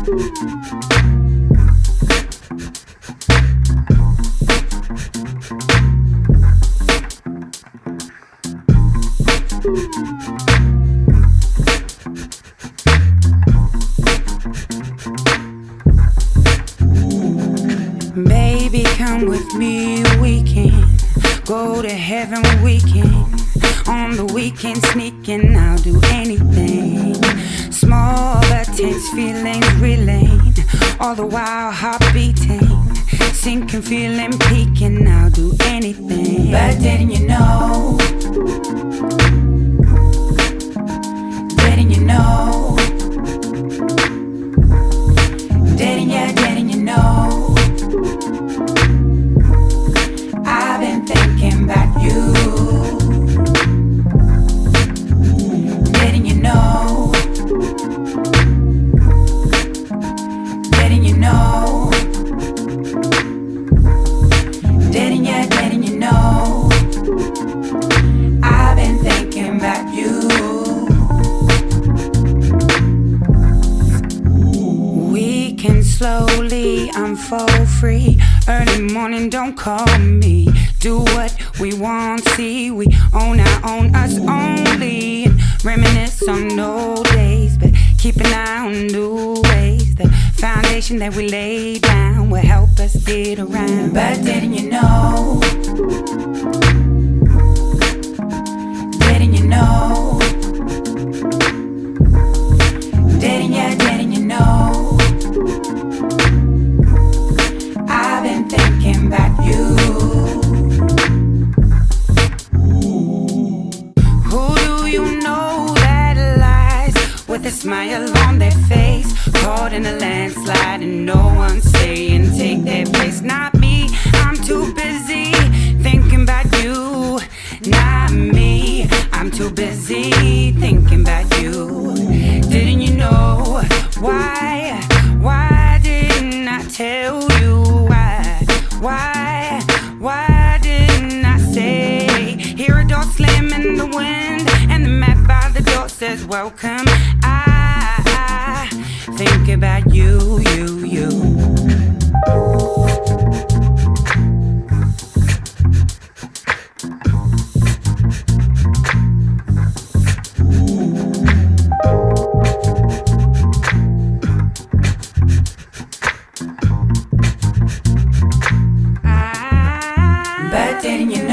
Baby, come with me, we can go to heaven, we can. On the weekend sneaking, I'll do anything. Small but tense feelings relaying, all the while heart beating. Sinking, feeling, peaking, I'll do anything. But didn't you know? Didn't you know? Didn't you know? I've been thinking about you. Didn't you know? Didn't you know? Didn't you know? I've been thinking about you. We can slowly unfold free. Early morning, don't call me. Do what we want, see. We own us only. And reminisce on old days, but keep an eye on new ways. The foundation that we lay down will help us get around. But didn't you know? Didn't you know? Didn't you know? I've been thinking about you. Who do you know that lies with a smile on their face, caught in a landslide and no one staying, take their place? Not me, I'm too busy thinking about you. Not me, I'm too busy thinking about you. Didn't you know? Why didn't I tell you? Why didn't I say? Hear a door slam in the wind, and the mat by the door says welcome. I think about you. But didn't you